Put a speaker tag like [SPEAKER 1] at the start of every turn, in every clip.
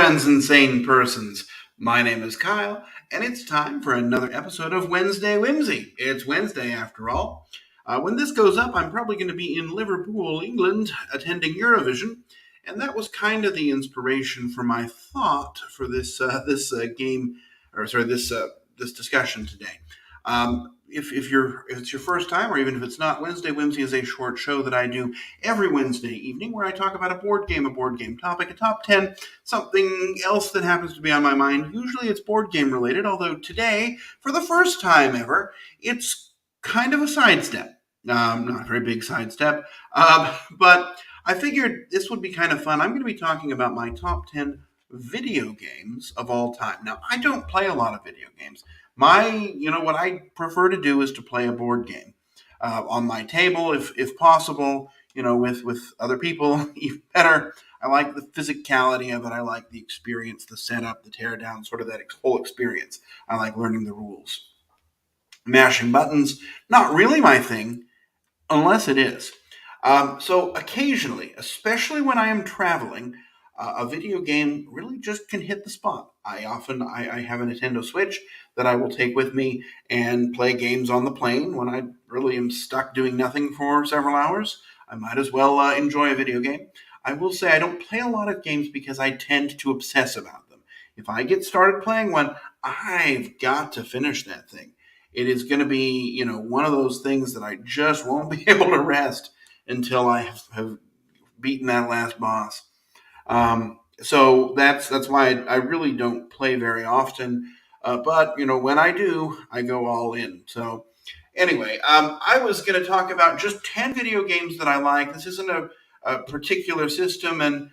[SPEAKER 1] friends and sane persons. My name is Kyle, and it's time for another episode of Wednesday Whimsy. It's Wednesday, after all. When this goes up, I'm probably going to be in Liverpool, England, attending Eurovision, and that was kind of the inspiration for my thought for this discussion today. If it's your first time, or even if it's not, Wednesday Whimsy is a short show that I do every Wednesday evening where I talk about a board game topic, a top 10, something else that happens to be on my mind. Usually it's board game related, although today, for the first time ever, it's kind of a sidestep. Not a very big sidestep, but I figured this would be kind of fun. I'm going to be talking about my top 10 video games of all time. Now, I don't play a lot of video games. What I prefer to do is to play a board game on my table, if possible, with other people, even better. I like the physicality of it. I like the experience, the setup, the teardown, sort of that whole experience. I like learning the rules. Mashing buttons, not really my thing, unless it is. So occasionally, especially when I am traveling, a video game really just can hit the spot. I have a Nintendo Switch that I will take with me and play games on the plane when I really am stuck doing nothing for several hours. I might as well enjoy a video game. I will say I don't play a lot of games because I tend to obsess about them. If I get started playing one, I've got to finish that thing. It is going to be, one of those things that I just won't be able to rest until I have beaten that last boss. So that's why I really don't play very often. But when I do, I go all in. So anyway, I was going to talk about just 10 video games that I like. This isn't a particular system, and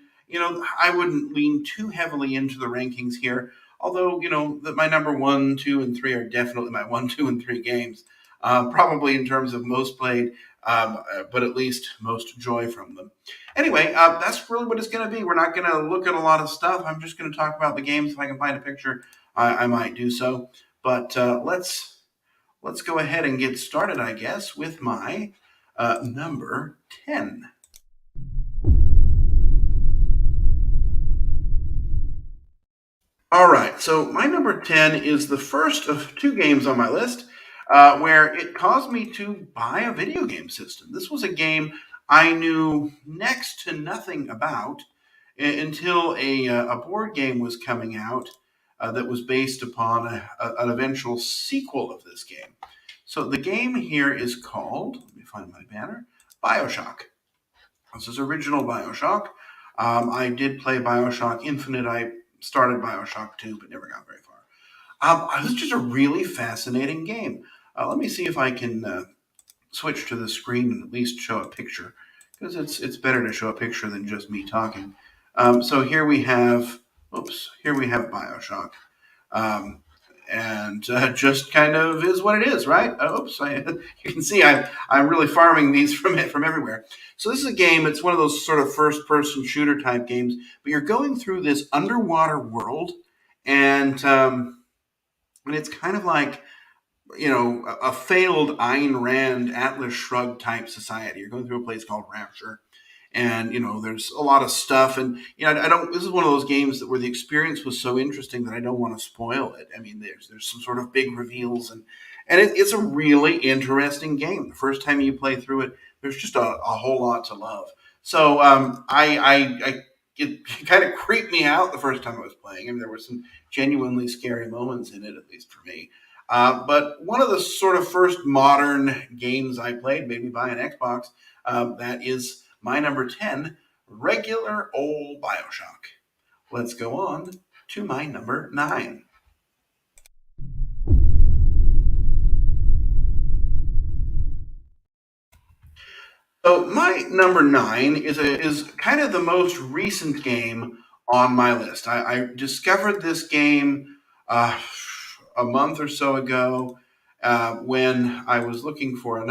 [SPEAKER 1] I wouldn't lean too heavily into the rankings here. Although that my number 1, 2, and 3 are definitely my 1, 2, and 3 games. Probably in terms of most played, but at least most joy from them. Anyway, that's really what it's going to be. We're not going to look at a lot of stuff. I'm just going to talk about the games. If I can find a picture, I might do so. But let's go ahead and get started, I guess, with my number 10. All right, so my number 10 is the first of 2 games on my list where it caused me to buy a video game system. This was a game I knew next to nothing about until a board game was coming out that was based upon an eventual sequel of this game. So the game here is called, let me find my banner, Bioshock. This is original Bioshock. I did play Bioshock Infinite. I started Bioshock 2, but never got very far. It was just a really fascinating game. Let me see if I can switch to the screen and at least show a picture, because it's better to show a picture than just me talking. So here we have Bioshock. And just kind of is what it is, right? You can see I'm really farming these from everywhere. So this is a game. It's one of those sort of first-person shooter type games, but you're going through this underwater world, and it's kind of like a failed Ayn Rand Atlas Shrugged type society. You're going through a place called Rapture. And there's a lot of stuff, and I don't. This is one of those games where the experience was so interesting that I don't want to spoil it. I mean, there's some sort of big reveals, and it's a really interesting game. The first time you play through it, there's just a whole lot to love. So it kind of creeped me out the first time I was playing. I mean, there were some genuinely scary moments in it, at least for me. But one of the sort of first modern games I played, maybe by an Xbox, that is my number 10, regular old Bioshock. Let's go on to my number 9. So my number 9 is kind of the most recent game on my list. I discovered this game a month or so ago when I was looking for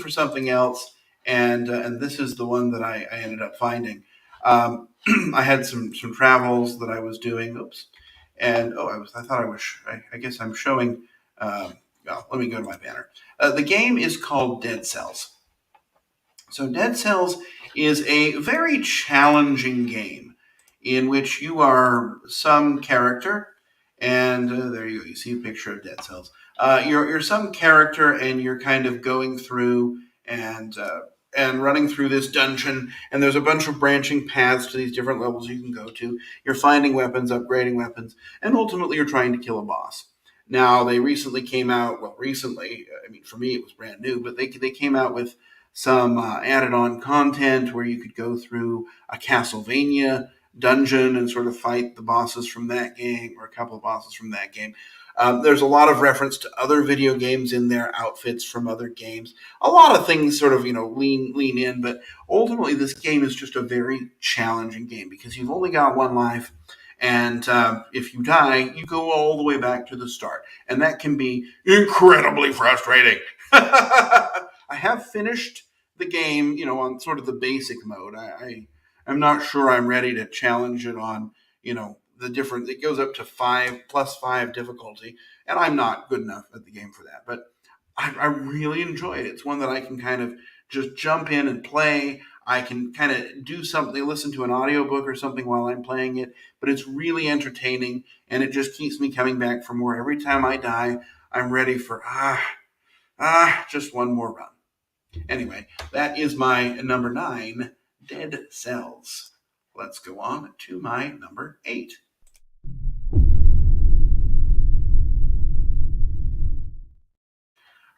[SPEAKER 1] something else. And this is the one that I ended up finding. I had some travels that I was doing. Oops, and I guess I'm showing. Well, let me go to my banner. The game is called Dead Cells. So Dead Cells is a very challenging game. in which you are some character, and there you go. You see a picture of Dead Cells. You're some character, and you're kind of going through and running through this dungeon, and there's a bunch of branching paths to these different levels you can go to. You're finding weapons, upgrading weapons, and ultimately you're trying to kill a boss. Now they recently came out. Well, recently, I mean, for me it was brand new, but they came out with some added on content where you could go through a Castlevania dungeon and sort of fight the bosses from that game or a couple of bosses from that game. There's a lot of reference to other video games in there, outfits from other games. A lot of things sort of lean in, but ultimately this game is just a very challenging game because you've only got one life, and if you die, you go all the way back to the start, and that can be incredibly frustrating. I have finished the game, on sort of the basic mode. I'm not sure I'm ready to challenge it on, the different. It goes up to 5+5 difficulty, and I'm not good enough at the game for that. But I really enjoy it. It's one that I can kind of just jump in and play. I can kind of do something, listen to an audiobook or something while I'm playing it, but it's really entertaining, and it just keeps me coming back for more. Every time I die, I'm ready for just one more run. Anyway, that is my number 9, Dead Cells. Let's go on to my number 8.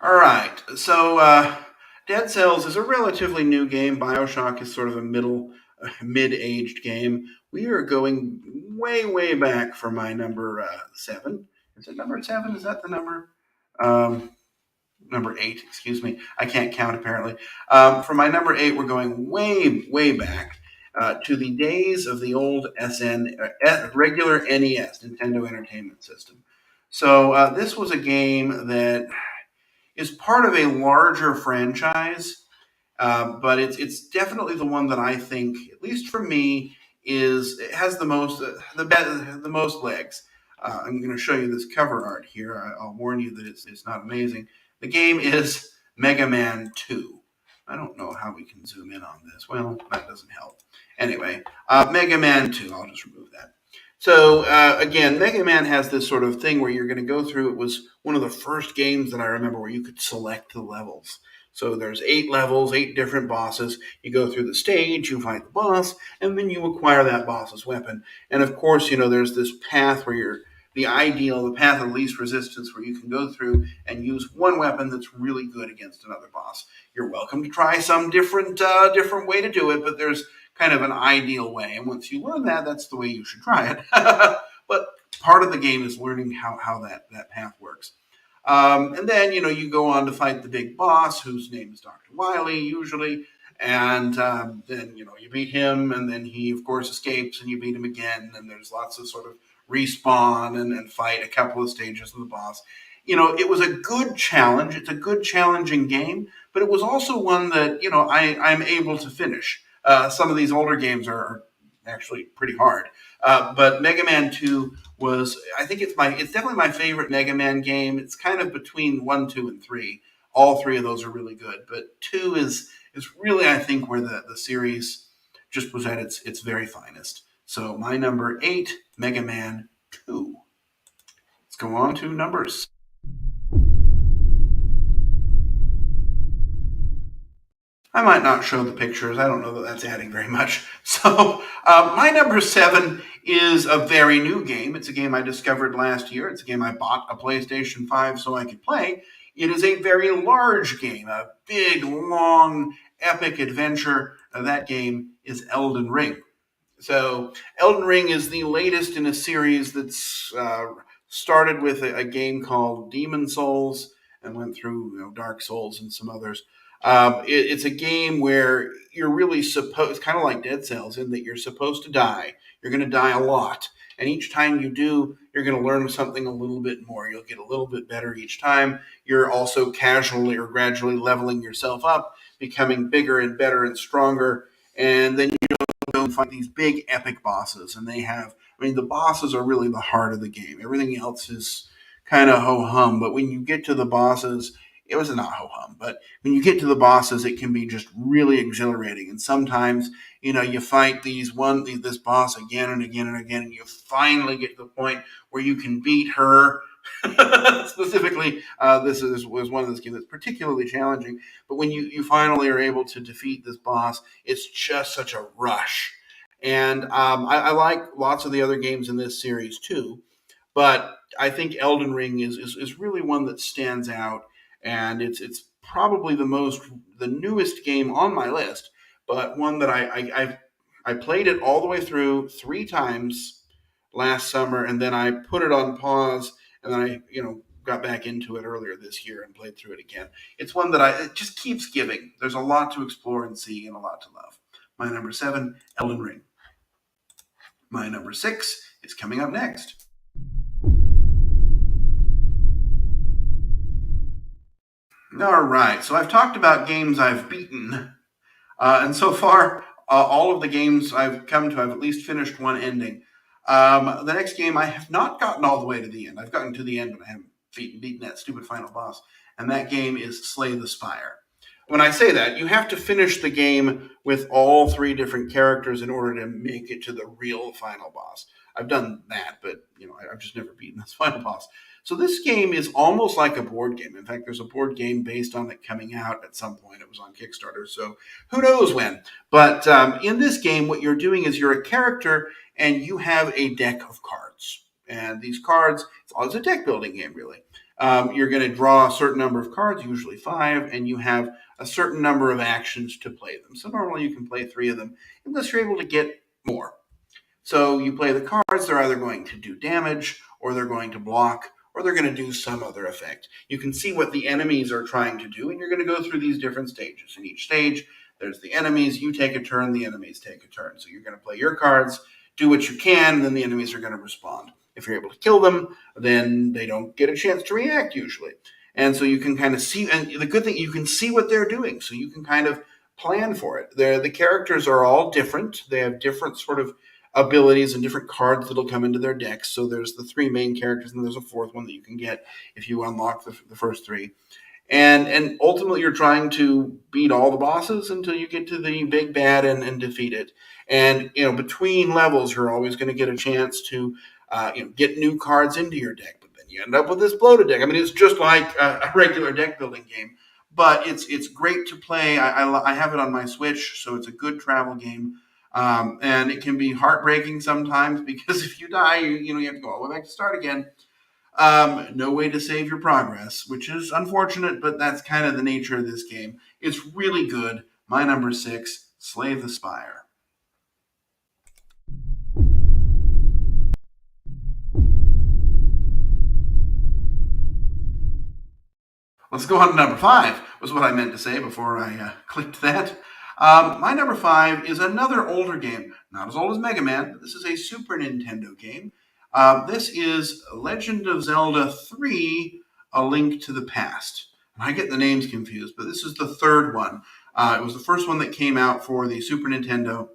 [SPEAKER 1] All right, so Dead Cells is a relatively new game. Bioshock is sort of a mid-aged game. We are going way, way back for my number 7. Is it number 7? Is that the number? Um, Number 8, excuse me. I can't count apparently. For my number 8, we're going way, way back to the days of the old regular NES, Nintendo Entertainment System. So this was a game that is part of a larger franchise, but it's definitely the one that I think, at least for me, it has the most the most legs. I'm going to show you this cover art here. I'll warn you that it's not amazing. The game is Mega Man 2. I don't know how we can zoom in on this. Well, that doesn't help. Anyway, Mega Man 2. I'll just remove that. So again, Mega Man has this sort of thing where you're going to go through. It was one of the first games that I remember where you could select the levels. So there's 8 levels, 8 different bosses. You go through the stage, you fight the boss, and then you acquire that boss's weapon. And of course, there's this path where you're the path of least resistance, where you can go through and use one weapon that's really good against another boss. You're welcome to try some different way to do it, but there's kind of an ideal way. And once you learn that, that's the way you should try it. But part of the game is learning how that path works. And then, you go on to fight the big boss, whose name is Dr. Wily, usually. And then, you beat him, and then he, of course, escapes, and you beat him again. And there's lots of sort of respawn and fight a couple of stages of the boss. It was a good challenge. It's a good challenging game, but it was also one that, I'm able to finish. Some of these older games are actually pretty hard. But Mega Man 2 I think it's definitely my favorite Mega Man game. It's kind of between 1, 2, and 3. All 3 of those are really good, but 2 is really, I think, where the series just was at its very finest. So my number 8, Mega Man 2. Let's go on to numbers. I might not show the pictures. I don't know that that's adding very much. So my number 7 is a very new game. It's a game I discovered last year. It's a game I bought a PlayStation 5 so I could play. It is a very large game, a big, long, epic adventure. That game is Elden Ring. So Elden Ring is the latest in a series that's started with a game called Demon Souls and went through Dark Souls and some others. It's a game where you're really supposed, kind of like Dead Cells, in that you're supposed to die. You're going to die a lot. And each time you do, you're going to learn something a little bit more. You'll get a little bit better each time. You're also casually or gradually leveling yourself up, becoming bigger and better and stronger. And then you go and fight these big epic bosses. And the bosses are really the heart of the game. Everything else is kind of ho-hum. But when you get to the bosses, it was not ho-hum. But when you get to the bosses, it can be just really exhilarating. And sometimes, you fight this boss again and again and again, and you finally get to the point where you can beat her. Specifically, was one of those games that's particularly challenging. But when you finally are able to defeat this boss, it's just such a rush. And I like lots of the other games in this series too. But I think Elden Ring is really one that stands out, and it's probably the newest game on my list, but one that I played it all the way through 3 times last summer, and then I put it on pause, and then I got back into it earlier this year and played through it again. It's one that it just keeps giving. There's a lot to explore and see, and a lot to love. My number 7, Elden Ring. My number 6 is coming up next. All right, so I've talked about games I've beaten, and so far, all of the games I've come to, I've at least finished one ending. The next game, I have not gotten all the way to the end. I've gotten to the end, but I haven't beaten that stupid final boss, and that game is Slay the Spire. When I say that, you have to finish the game with all 3 different characters in order to make it to the real final boss. I've done that, but I've just never beaten this final boss. So this game is almost like a board game. In fact, there's a board game based on it coming out at some point. It was on Kickstarter, so who knows when. But in this game, what you're doing is you're a character and you have a deck of cards. And these cards, it's a deck building game, really. You're going to draw a certain number of cards, usually 5, and you have a certain number of actions to play them. So normally you can play 3 of them, unless you're able to get more. So you play the cards, they're either going to do damage, or they're going to block, or they're going to do some other effect. You can see what the enemies are trying to do, and you're going to go through these different stages. In each stage, there's the enemies, you take a turn, the enemies take a turn. So you're going to play your cards, do what you can, and then the enemies are going to respond. If you're able to kill them, then they don't get a chance to react usually. And so you can kind of see, and the good thing, you can see what they're doing, so you can kind of plan for it. The characters are all different. They have different sort of abilities and different cards that'll come into their decks. So there's the 3 main characters, and there's a 4th one that you can get if you unlock the first 3. And ultimately, you're trying to beat all the bosses until you get to the big bad and defeat it. And between levels, you're always going to get a chance to get new cards into your deck. But then you end up with this bloated deck. I mean, it's just like a regular deck building game, but it's great to play. I have it on my Switch, so it's a good travel game. And it can be heartbreaking sometimes because if you die, you have to go all the way back to start again. No way to save your progress, which is unfortunate, but that's kind of the nature of this game. It's really good. My number 6, Slay the Spire. Let's go on to number 5, was what I meant to say before I clicked that. My number 5 is another older game, not as old as Mega Man, but this is a Super Nintendo game. This is Legend of Zelda 3, A Link to the Past. And I get the names confused, but this is the 3rd one. It was the first one that came out for the Super Nintendo.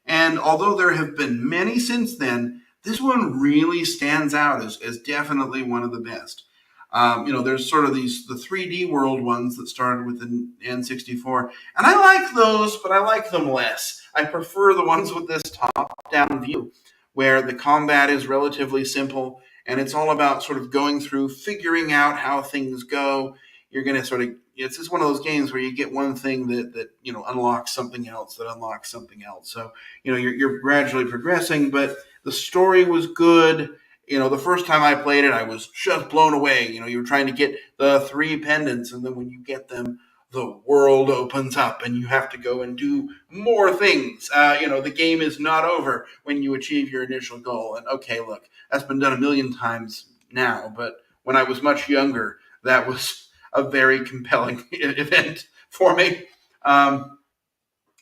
[SPEAKER 1] And although there have been many since then, this one really stands out as definitely one of the best. There's sort of the 3D world ones that started with the N64, and I like those, but I like them less. I prefer the ones with this top-down view, where the combat is relatively simple, and it's all about sort of going through, figuring out how things go. You're going to it's just one of those games where you get one thing that unlocks something else that unlocks something else. So, you're gradually progressing, but the story was good. The first time I played it, I was just blown away. You're trying to get the 3 pendants, and then when you get them, the world opens up, and you have to go and do more things. The game is not over when you achieve your initial goal. And okay, look, that's been done a million times now, but when I was much younger, that was a very compelling event for me.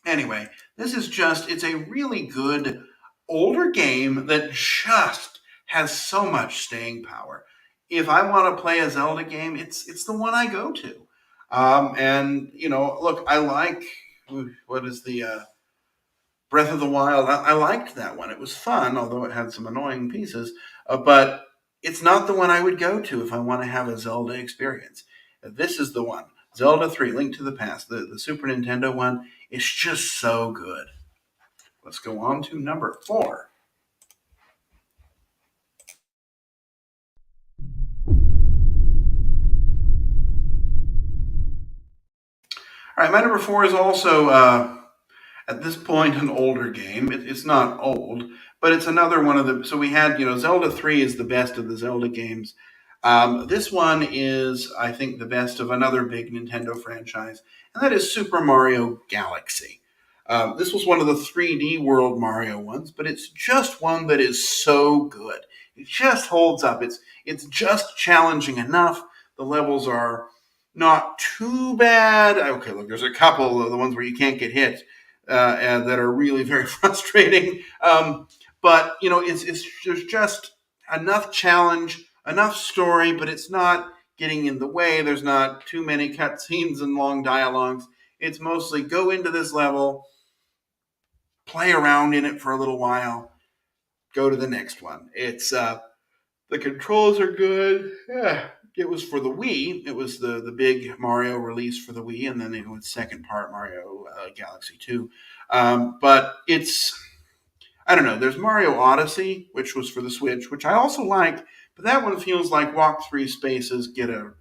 [SPEAKER 1] Anyway, it's a really good older game that just has so much staying power. If I want to play a Zelda game, it's the one I go to. Look, I like, what is the Breath of the Wild? I liked that one. It was fun, although it had some annoying pieces. But it's not the one I would go to if I want to have a Zelda experience. This is the one. Zelda 3, Link to the Past, the Super Nintendo one, is just so good. Let's go on to number 4. All right, my number 4 is also at this point an older game. It's not old, but it's another one of the. So we had, Zelda 3 is the best of the Zelda games. This one is, I think, the best of another big Nintendo franchise, and that is Super Mario Galaxy. This was one of the 3D World Mario ones, but it's just one that is so good. It just holds up. It's just challenging enough. The levels are not too bad. Okay, look, there's a couple of the ones where you can't get hit and that are really very frustrating. But it's there's just enough challenge, enough story, but it's not getting in the way. There's not too many cutscenes and long dialogues. It's mostly go into this level, play around in it for a little while, go to the next one. It's the controls are good. Yeah. It was for the Wii. It was the big Mario release for the Wii, and then it was second part Mario Galaxy 2. But it's, I don't know, there's Mario Odyssey, which was for the Switch, which I also like, but that one feels like walk 3 spaces, get a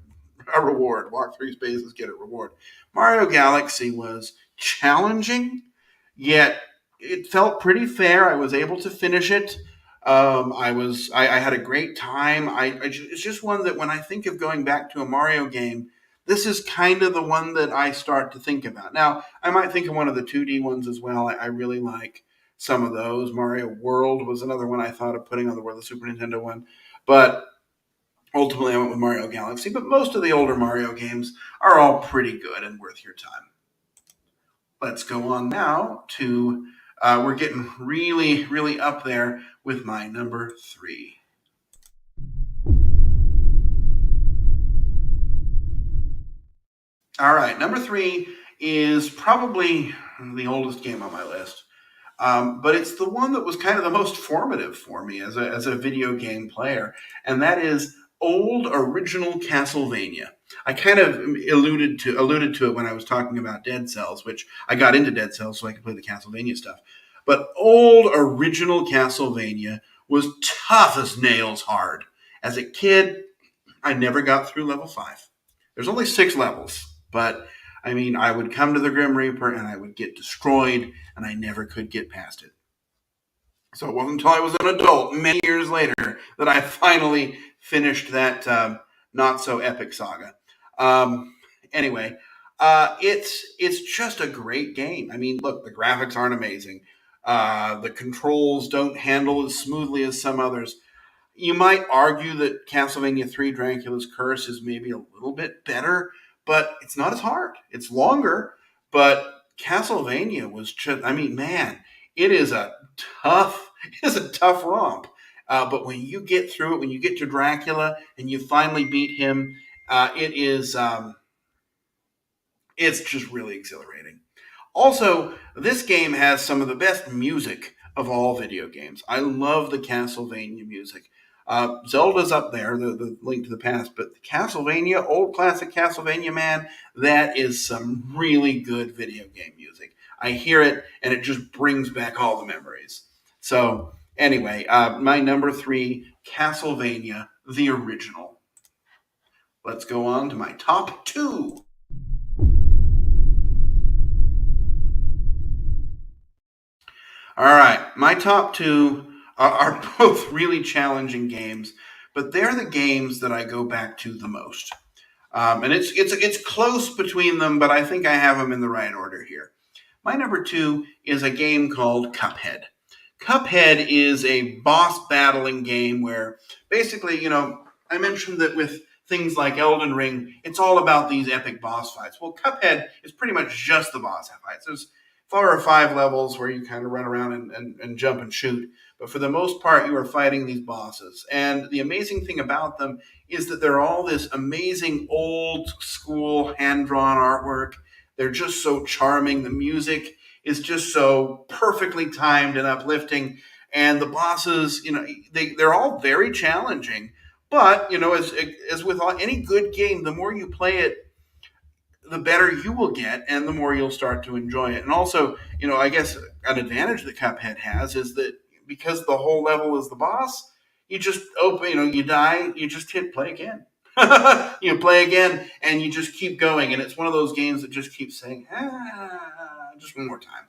[SPEAKER 1] reward. Walk 3 spaces, get a reward. Mario Galaxy was challenging, yet it felt pretty fair. I was able to finish it. I had a great time. It's just one that when I think of going back to a Mario game, this is kind of the one that I start to think about. Now, I might think of one of the 2D ones as well. I really like some of those. Mario World was another one I thought of putting on the Super Nintendo one. But ultimately, I went with Mario Galaxy. But most of the older Mario games are all pretty good and worth your time. Let's go on now to, we're getting really, really up there with my number 3. All right, number 3 is probably the oldest game on my list. But it's the one that was kind of the most formative for me as a video game player, and that is old original Castlevania. I kind of alluded to it when I was talking about Dead Cells, which I got into Dead Cells so I could play the Castlevania stuff. But old original Castlevania was tough as nails hard. As a kid, I never got through level 5. There's only 6 levels, but I mean, I would come to the Grim Reaper and I would get destroyed, and I never could get past it. So it wasn't until I was an adult, many years later, that I finally finished that not so epic saga. Anyway, it's just a great game. I mean, look, the graphics aren't amazing. The controls don't handle as smoothly as some others. You might argue that Castlevania 3 Dracula's Curse is maybe a little bit better, but it's not as hard. It's longer, but Castlevania was just, I mean, man, it is a tough romp. But when you get through it, when you get to Dracula and you finally beat him, it's just really exhilarating. Also, this game has some of the best music of all video games. I love the Castlevania music. Zelda's up there, the Link to the Past, but the Castlevania, old classic Castlevania, man, that is some really good video game music. I hear it, and it just brings back all the memories. So, anyway, my number 3, Castlevania, the original. Let's go on to my top 2. All right, my top 2 are both really challenging games, but they're the games that I go back to the most. And it's close between them, but I think I have them in the right order here. My number 2 is a game called Cuphead. Cuphead is a boss battling game where basically, I mentioned that with things like Elden Ring, it's all about these epic boss fights. Well, Cuphead is pretty much just the boss fights. There's 4 or 5 levels where you kind of run around and jump and shoot. But for the most part, you are fighting these bosses. And the amazing thing about them is that they're all this amazing old school hand-drawn artwork. They're just so charming. The music is just so perfectly timed and uplifting. And the bosses, they're all very challenging. But as with any good game, the more you play it, the better you will get, and the more you'll start to enjoy it. And also, I guess an advantage that Cuphead has is that because the whole level is the boss, you just open, you die, you just hit play again. You play again, and you just keep going. And it's one of those games that just keeps saying, just one more time.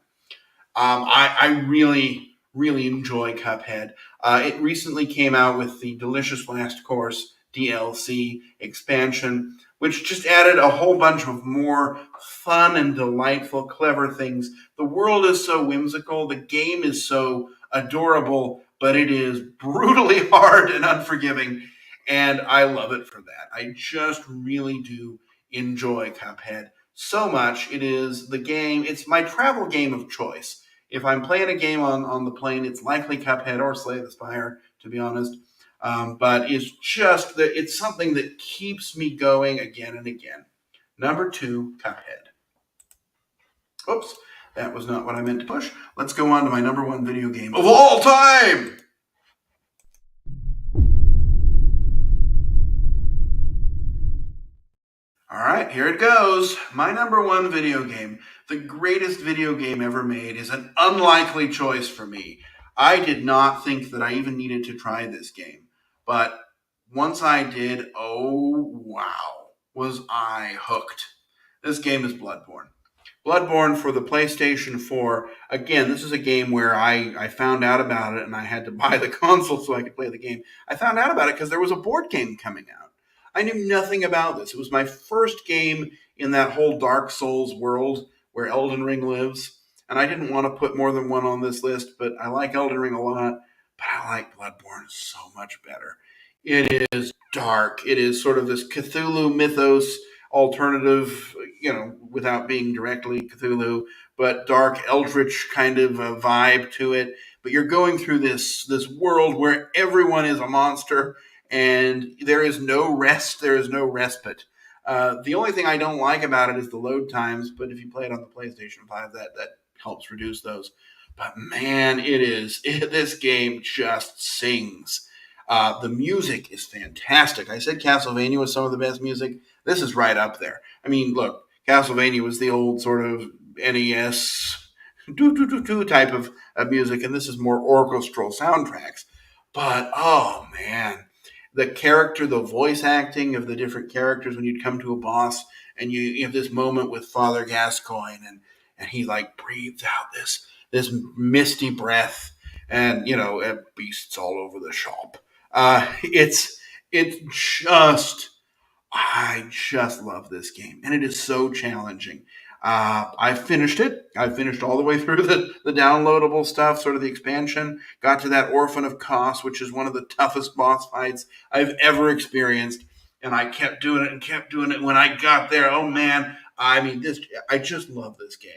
[SPEAKER 1] I really, really enjoy Cuphead. It recently came out with the Delicious Last Course DLC expansion, which just added a whole bunch of more fun and delightful, clever things. The world is so whimsical, the game is so adorable, but it is brutally hard and unforgiving, and I love it for that. I just really do enjoy Cuphead so much. It is the game, it's my travel game of choice. If I'm playing a game on the plane, it's likely Cuphead or Slay the Spire, to be honest. But it's just that it's something that keeps me going again and again. Number 2, Cuphead. Oops, that was not what I meant to push. Let's go on to my number 1 video game of all time. All right, here it goes. My number 1 video game, the greatest video game ever made, is an unlikely choice for me. I did not think that I even needed to try this game. But once I did, oh wow, was I hooked. This game is Bloodborne. Bloodborne for the PlayStation 4. Again, this is a game where I found out about it and I had to buy the console so I could play the game. I found out about it because there was a board game coming out. I knew nothing about this. It was my first game in that whole Dark Souls world where Elden Ring lives. And I didn't want to put more than one on this list, but I like Elden Ring a lot. But I like Bloodborne so much better. It is dark. It is sort of this Cthulhu mythos alternative, without being directly Cthulhu, but dark eldritch kind of a vibe to it. But you're going through this world where everyone is a monster and there is no rest, there is no respite. The only thing I don't like about it is the load times, but if you play it on the PlayStation 5, that helps reduce those. But man, this game just sings. The music is fantastic. I said Castlevania was some of the best music. This is right up there. I mean, look, Castlevania was the old sort of NES type of music, and this is more orchestral soundtracks. But oh man, the voice acting of the different characters when you'd come to a boss, and you have this moment with Father Gascoigne, and he like breathes out this misty breath, and beasts all over the shop. It's just I just love this game, and it is so challenging. I finished it. I finished all the way through the downloadable stuff, sort of the expansion. Got to that Orphan of Kos, which is one of the toughest boss fights I've ever experienced, and I kept doing it and kept doing it. When I got there, oh man, I mean, I just love this game.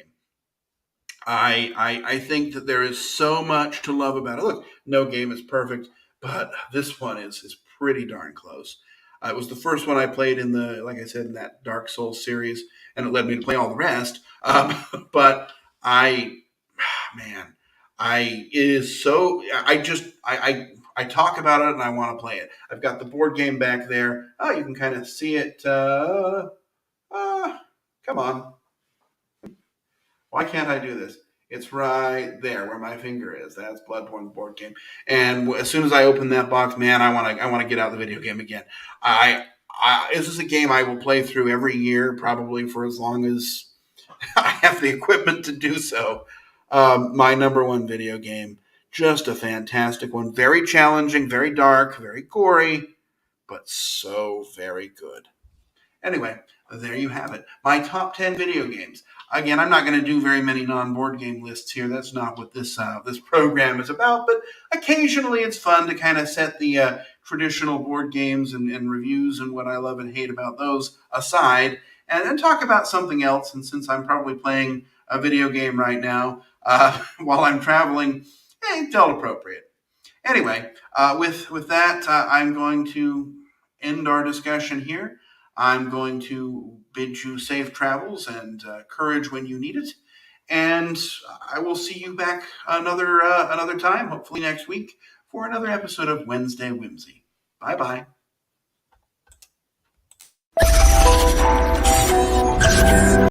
[SPEAKER 1] I think that there is so much to love about it. Look, no game is perfect, but this one is pretty darn close. It was the first one I played like I said, in that Dark Souls series, and it led me to play all the rest. But man, it is so. I talk about it and I want to play it. I've got the board game back there. Oh, you can kind of see it. Come on. Why can't I do this? It's right there where my finger is. That's Bloodborne board game. And as soon as I open that box, man, I want to get out the video game again. This is a game I will play through every year, probably for as long as I have the equipment to do so. My number 1 video game, just a fantastic one. Very challenging, very dark, very gory, but so very good. Anyway, there you have it. My top 10 video games. Again, I'm not going to do very many non-board game lists here. That's not what this program is about. But occasionally it's fun to kind of set the traditional board games and reviews and what I love and hate about those aside and talk about something else. And since I'm probably playing a video game right now while I'm traveling, it felt appropriate. Anyway, with that, I'm going to end our discussion here. I'm going to bid you safe travels and courage when you need it. And I will see you back another time, hopefully next week, for another episode of Wednesday Whimsy. Bye-bye.